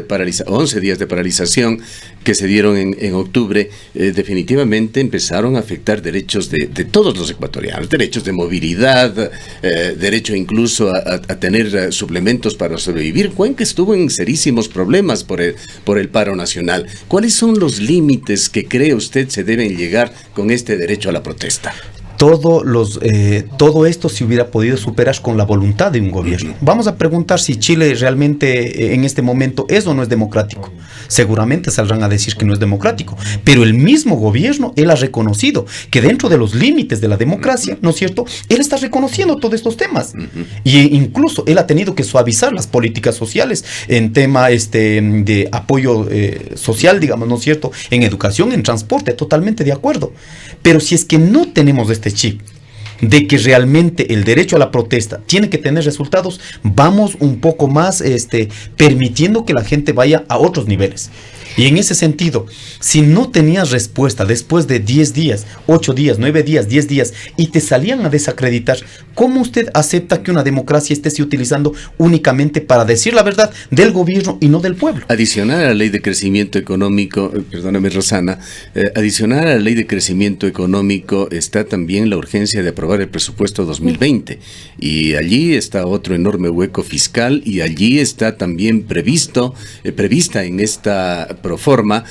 de paralización que se dieron en octubre, definitivamente empezaron a afectar derechos de todos los ecuatorianos, derechos de movilidad, derecho incluso a tener suplementos para sobrevivir. Cuenca estuvo en serísimos problemas por el paro nacional. ¿Cuáles son los límites que cree usted se deben llegar con este derecho a la protesta? todo esto se hubiera podido superar con la voluntad de un gobierno. Vamos a preguntar si Chile realmente en este momento es o no es democrático. Seguramente saldrán a decir que no es democrático, pero el mismo gobierno, él ha reconocido que dentro de los límites de la democracia, ¿no es cierto?, él está reconociendo todos estos temas. Y incluso él ha tenido que suavizar las políticas sociales en tema de apoyo social, digamos, ¿no es cierto?, en educación, en transporte, totalmente de acuerdo. Pero si es que no tenemos este chip de que realmente el derecho a la protesta tiene que tener resultados, vamos un poco más permitiendo que la gente vaya a otros niveles. Y en ese sentido, si no tenías respuesta después de 10 días, 8 días, 9 días, 10 días, y te salían a desacreditar, ¿cómo usted acepta que una democracia esté utilizando únicamente para decir la verdad del gobierno y no del pueblo? Adicional a la ley de crecimiento económico, perdóname Rosana, adicional a la ley de crecimiento económico está también la urgencia de aprobar el presupuesto 2020. Y allí está otro enorme hueco fiscal y allí está también prevista en esta proforma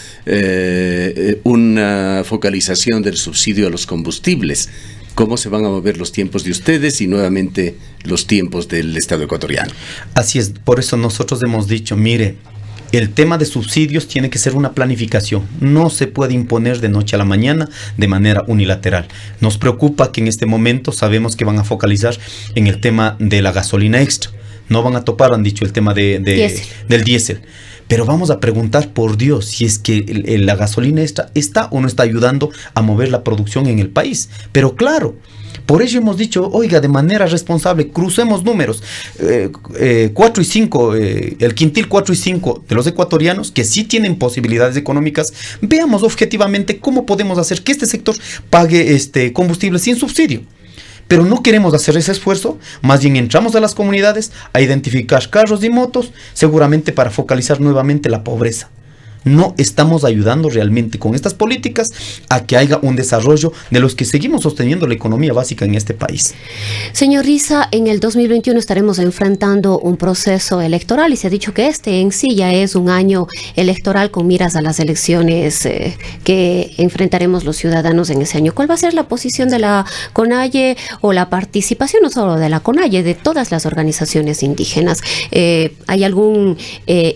una focalización del subsidio a los combustibles. ¿Cómo se van a mover los tiempos de ustedes y nuevamente los tiempos del Estado ecuatoriano? Así es, por eso nosotros hemos dicho, mire, el tema de subsidios tiene que ser una planificación, no se puede imponer de noche a la mañana de manera unilateral. Nos preocupa que en este momento sabemos que van a focalizar en el tema de la gasolina extra, no van a topar, han dicho, el tema del diésel. Pero vamos a preguntar, por Dios, si es que la gasolina extra está o no está ayudando a mover la producción en el país. Pero claro, por ello hemos dicho, oiga, de manera responsable, crucemos números. 4 y 5, el quintil 4 y 5 de los ecuatorianos, que sí tienen posibilidades económicas, veamos objetivamente cómo podemos hacer que este sector pague combustible sin subsidio. Pero no queremos hacer ese esfuerzo, más bien entramos a las comunidades a identificar carros y motos, seguramente para focalizar nuevamente la pobreza. No estamos ayudando realmente con estas políticas a que haya un desarrollo de los que seguimos sosteniendo la economía básica en este país. Señor Riza, en el 2021 estaremos enfrentando un proceso electoral y se ha dicho que en sí ya es un año electoral con miras a las elecciones que enfrentaremos los ciudadanos en ese año. ¿Cuál va a ser la posición de la CONAIE o la participación no solo de la CONAIE, de todas las organizaciones indígenas? ¿Hay algún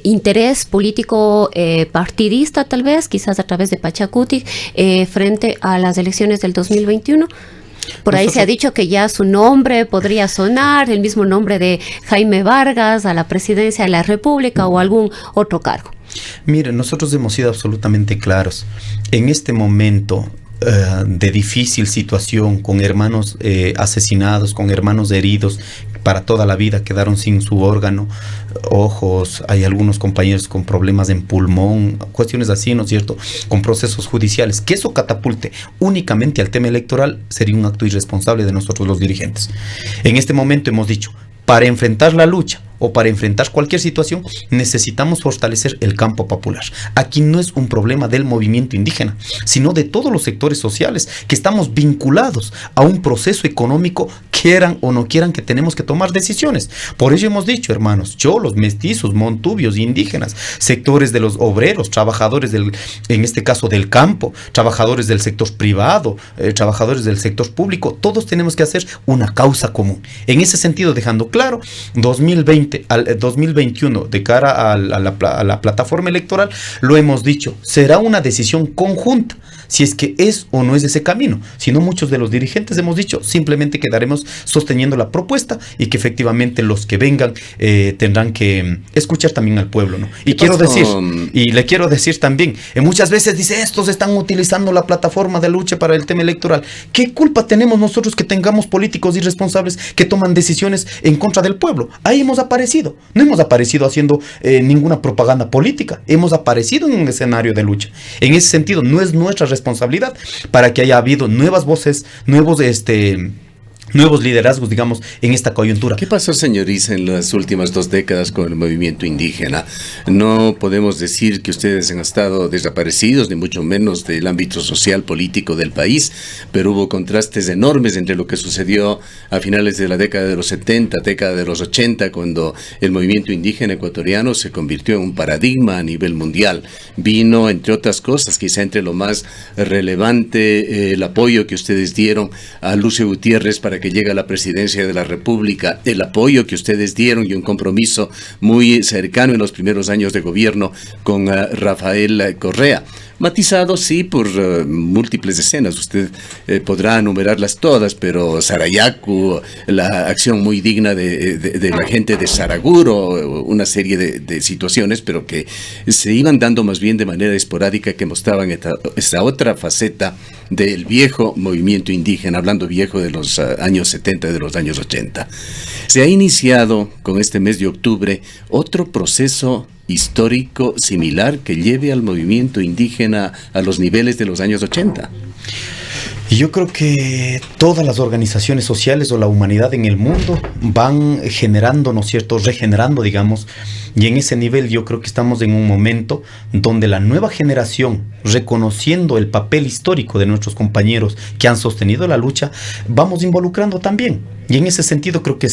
interés político partidista tal vez, quizás a través de Pachacuti, frente a las elecciones del 2021? Por ahí se ha dicho que ya su nombre podría sonar, el mismo nombre de Jaime Vargas a la presidencia de la República o algún otro cargo. Mire, nosotros hemos sido absolutamente claros. En este momento de difícil situación, con hermanos asesinados, con hermanos heridos, para toda la vida quedaron sin su órgano, ojos, hay algunos compañeros con problemas en pulmón, cuestiones así, ¿no es cierto?, con procesos judiciales, que eso catapulte únicamente al tema electoral sería un acto irresponsable de nosotros los dirigentes. En este momento hemos dicho, para enfrentar la lucha o para enfrentar cualquier situación, necesitamos fortalecer el campo popular. Aquí no es un problema del movimiento indígena, sino de todos los sectores sociales que estamos vinculados a un proceso económico, quieran o no quieran, que tenemos que tomar decisiones. Por ello hemos dicho, hermanos, cholos, mestizos, montubios, indígenas, sectores de los obreros, trabajadores en este caso del campo, trabajadores del sector privado, trabajadores del sector público, todos tenemos que hacer una causa común. En ese sentido, dejando claro, 2020 al 2021, de cara a la plataforma electoral, lo hemos dicho, será una decisión conjunta, si es que es o no es ese camino. Si no, muchos de los dirigentes hemos dicho, simplemente quedaremos sosteniendo la propuesta y que efectivamente los que vengan tendrán que escuchar también al pueblo, ¿no? Y le quiero decir también, muchas veces dice, estos están utilizando la plataforma de lucha para el tema electoral. ¿Qué culpa tenemos nosotros que tengamos políticos irresponsables que toman decisiones en contra del pueblo? Ahí hemos aparecido, no hemos aparecido haciendo ninguna propaganda política, hemos aparecido en un escenario de lucha. En ese sentido, no es nuestra responsabilidad para que haya habido nuevas voces, nuevos nuevos liderazgos, digamos, en esta coyuntura. ¿Qué pasó, señor Issa, en las últimas 2 décadas con el movimiento indígena? No podemos decir que ustedes han estado desaparecidos, ni mucho menos del ámbito social, político del país, pero hubo contrastes enormes entre lo que sucedió a finales de la década de los 70, década de los 80, cuando el movimiento indígena ecuatoriano se convirtió en un paradigma a nivel mundial. Vino, entre otras cosas, quizá entre lo más relevante, el apoyo que ustedes dieron a Lucio Gutiérrez para que llegue a la presidencia de la República, el apoyo que ustedes dieron y un compromiso muy cercano en los primeros años de gobierno con Rafael Correa. Matizado, sí, por múltiples escenas. Usted podrá enumerarlas todas, pero Sarayaku, la acción muy digna de la gente de Saraguro, una serie de situaciones, pero que se iban dando más bien de manera esporádica, que mostraban esta otra faceta del viejo movimiento indígena, hablando viejo de los años 70 y de los años 80. Se ha iniciado con este mes de octubre otro proceso histórico similar que lleve al movimiento indígena a los niveles de los años 80. Y yo creo que todas las organizaciones sociales o la humanidad en el mundo van generando, ¿no es cierto?, regenerando, digamos, y en ese nivel yo creo que estamos en un momento donde la nueva generación, reconociendo el papel histórico de nuestros compañeros que han sostenido la lucha, vamos involucrando también. Y en ese sentido creo que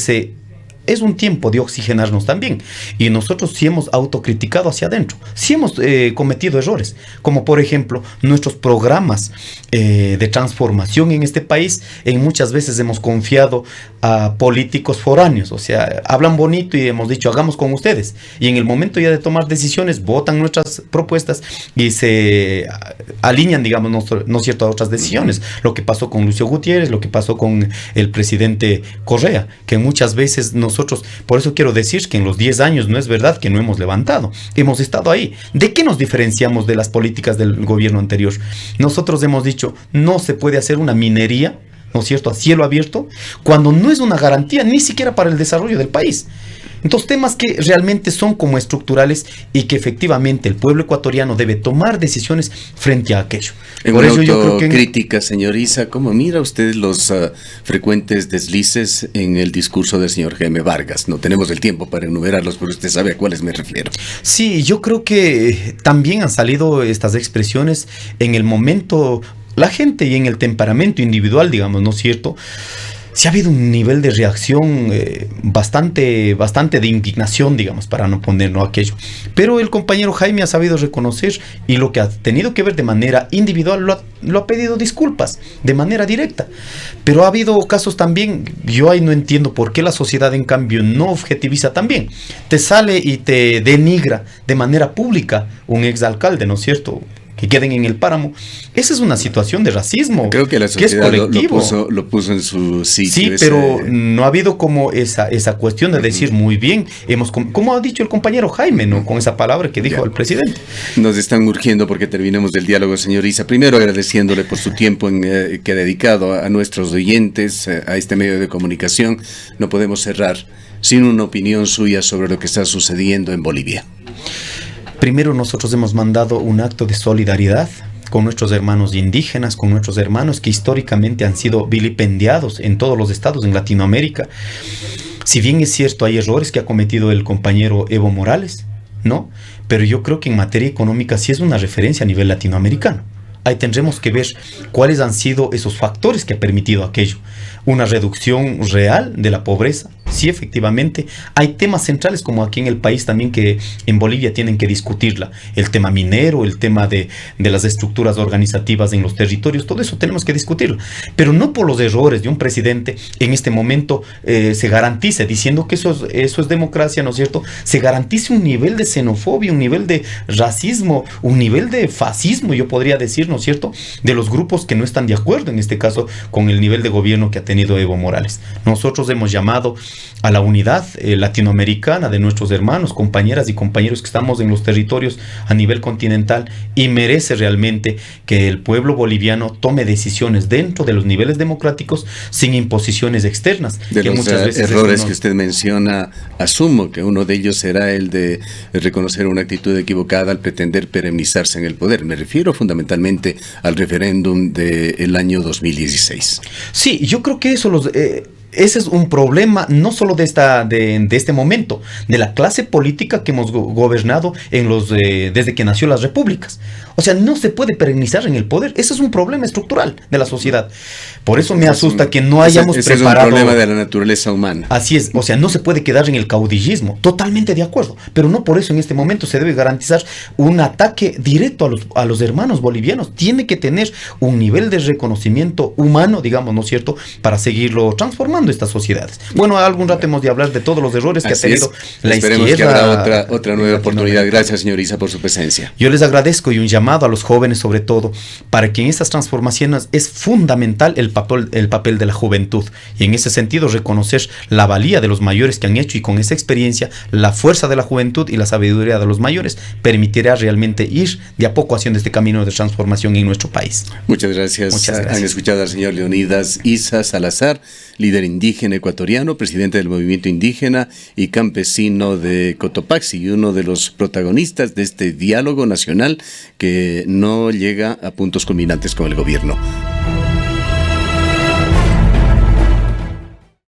es un tiempo de oxigenarnos también. Y nosotros sí hemos autocriticado hacia adentro. Sí hemos cometido errores. Como por ejemplo, nuestros programas de transformación en este país, en muchas veces hemos confiado a políticos foráneos. O sea, hablan bonito y hemos dicho, hagamos con ustedes. Y en el momento ya de tomar decisiones, votan nuestras propuestas y se alinean, digamos, no es cierto, a otras decisiones. Lo que pasó con Lucio Gutiérrez, lo que pasó con el presidente Correa, que muchas veces nosotros, por eso quiero decir que en los 10 años no es verdad que no hemos levantado, hemos estado ahí. ¿De qué nos diferenciamos de las políticas del gobierno anterior? Nosotros hemos dicho, no se puede hacer una minería, ¿no es cierto?, a cielo abierto, cuando no es una garantía ni siquiera para el desarrollo del país. Entonces, temas que realmente son como estructurales y que efectivamente el pueblo ecuatoriano debe tomar decisiones frente a aquello. Por eso yo creo que crítica, señor Issa, ¿cómo mira usted los frecuentes deslices en el discurso del señor Jaime Vargas? No tenemos el tiempo para enumerarlos, pero usted sabe a cuáles me refiero. Sí, yo creo que también han salido estas expresiones en el momento, la gente y en el temperamento individual, digamos, ¿no es cierto? Sí ha habido un nivel de reacción bastante de indignación, digamos, para no ponerlo aquello. Pero el compañero Jaime ha sabido reconocer y lo que ha tenido que ver de manera individual lo ha pedido disculpas de manera directa. Pero ha habido casos también, yo ahí no entiendo por qué la sociedad en cambio no objetiviza también. Te sale y te denigra de manera pública un exalcalde, ¿no es cierto?, que queden en el páramo. Esa es una situación de racismo. Creo que la sociedad lo puso en su sitio. Sí, pero no ha habido como esa cuestión de decir muy bien, como ha dicho el compañero Jaime, ¿no?, con esa palabra que dijo el presidente. Nos están urgiendo porque terminemos el diálogo, señor Issa. Primero agradeciéndole por su tiempo que ha dedicado a nuestros oyentes, a este medio de comunicación. No podemos cerrar sin una opinión suya sobre lo que está sucediendo en Bolivia. Primero, nosotros hemos mandado un acto de solidaridad con nuestros hermanos indígenas, con nuestros hermanos que históricamente han sido vilipendiados en todos los estados en Latinoamérica. Si bien es cierto, hay errores que ha cometido el compañero Evo Morales, ¿no? Pero yo creo que en materia económica sí es una referencia a nivel latinoamericano. Ahí tendremos que ver cuáles han sido esos factores que ha permitido aquello. Una reducción real de la pobreza. Sí, efectivamente, hay temas centrales como aquí en el país también que en Bolivia tienen que discutirla. El tema minero, el tema de las estructuras organizativas en los territorios, todo eso tenemos que discutirlo. Pero no por los errores de un presidente en este momento se garantice, diciendo que eso es democracia, ¿no es cierto? Se garantice un nivel de xenofobia, un nivel de racismo, un nivel de fascismo, yo podría decir, ¿no es cierto?, de los grupos que no están de acuerdo, en este caso, con el nivel de gobierno que ha tenido Evo Morales. Nosotros hemos llamado a la unidad latinoamericana de nuestros hermanos, compañeras y compañeros que estamos en los territorios a nivel continental, y merece realmente que el pueblo boliviano tome decisiones dentro de los niveles democráticos sin imposiciones externas. De que los muchas veces errores que usted menciona, asumo que uno de ellos será el de reconocer una actitud equivocada al pretender perennizarse en el poder. Me refiero fundamentalmente al referéndum del año 2016. Sí, yo creo que eso ese es un problema no solo de este momento, de la clase política que hemos gobernado desde que nació las repúblicas. O sea, no se puede perennizar en el poder. Ese es un problema estructural de la sociedad. Por eso me asusta que no hayamos preparado. Es un problema de la naturaleza humana. Así es, o sea, no se puede quedar en el caudillismo. Totalmente de acuerdo. Pero no por eso en este momento se debe garantizar un ataque directo a los hermanos bolivianos. Tiene que tener un nivel de reconocimiento humano, digamos, ¿no es cierto?, para seguirlo transformando estas sociedades. Bueno, algún rato hemos de hablar de todos los errores que ha tenido la Esperemos izquierda. Que habrá otra nueva oportunidad. Gracias, señor Issa, por su presencia. Yo les agradezco, y un llamado a los jóvenes sobre todo, para que en estas transformaciones es fundamental el papel de la juventud, y en ese sentido reconocer la valía de los mayores que han hecho, y con esa experiencia, la fuerza de la juventud y la sabiduría de los mayores permitirá realmente ir de a poco haciendo este camino de transformación en nuestro país. Muchas gracias. Muchas gracias. Han escuchado al señor Leonidas Issa Salazar, líder indígena ecuatoriano, presidente del movimiento indígena y campesino de Cotopaxi, y uno de los protagonistas de este diálogo nacional que no llega a puntos culminantes con el gobierno.